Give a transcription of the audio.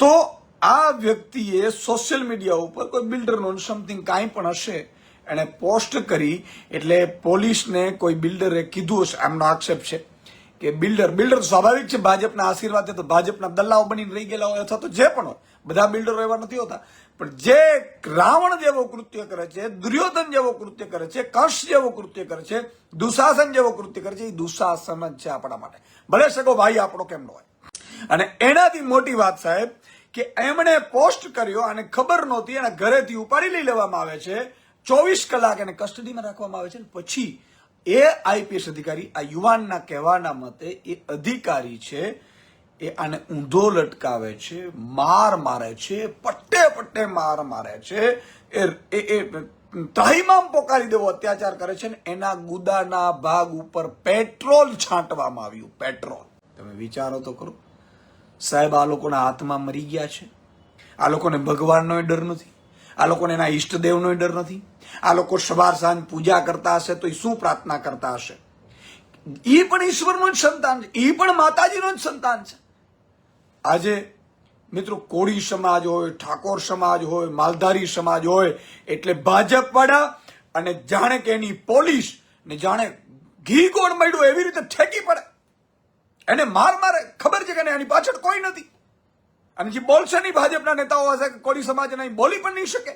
તો આ વ્યક્તિએ સોશિયલ મીડિયા ઉપર કોઈ બિલ્ડરનો સમથિંગ કાંઈ પણ હશે એને પોસ્ટ કરી, એટલે પોલીસને કોઈ બિલ્ડરે કીધું હશે, આમનો આક્ષેપ છે કે બિલ્ડર સ્વાભાવિક છે, ભાજપના આશીર્વાદ તો ભાજપના દલ્લાઓ બનીને રહી ગયેલા હોય અથવા તો જે પણ હોય, બધા બિલ્ડરો એવા નથી હોતા, પણ જે રાવણ જેવો કૃત્ય કરે છે, દુર્યોધન જેવો કૃત્ય કરે છે, કંસ જેવો કૃત્ય કરે છે, દુશાસન જેવો કૃત્ય કરે છે, એ દુશાસન જ છે આપણા માટે, ભલે સગો ભાઈ આપણો કેમ ન હોય. અને એનાથી મોટી વાત સાહેબ કે એમણે પોસ્ટ કર્યો અને ખબર નહોતી, એના ઘરેથી ઉપાડી લઈ લેવામાં આવે છે, 24 કલાક એને કસ્ટડીમાં રાખવામાં આવે છે. પછી એ આઈપીએસ અધિકારી, આ યુવાનના કહેવાના મતે એ અધિકારી છે, એ આને ઊંધો લટકાવે છે, માર મારે છે, પટ્ટે માર મારે છે, એ ત્રાહિમામ પોકારી દેવો અત્યાચાર કરે છે, ને એના ગુદાના ભાગ ઉપર પેટ્રોલ છાંટવામાં આવ્યું. પેટ્રોલ, તમે વિચારો તો કરો સાહેબ, આ લોકોના હાથમાં મરી ગયા છે. આ લોકોને ભગવાનનો ડર નથી, આ લોકોને એના ઈષ્ટદેવનો ડર નથી. આ લોકો સવાર સાંજ પૂજા કરતા હશે તો એ શું પ્રાર્થના કરતા હશે? એ પણ ઈશ્વરનો જ સંતાન છે, એ પણ માતાજીનો જ સંતાન છે. આજે મિત્રો કોળી સમાજ હોય, ઠાકોર સમાજ હોય, માલધારી સમાજ હોય, એટલે ભાજપ વાળા અને જાણે કે એની પોલીસ ને જાણે ઘી ગોળ મળ્યું એવી રીતે ઠેકી પડે, એને મારે ખબર છે કે એની પાછળ કોઈ નથી. અને જે બોલશે નહીં ભાજપના નેતાઓ હશે કે કોળી સમાજના, બોલી પણ નહીં શકે.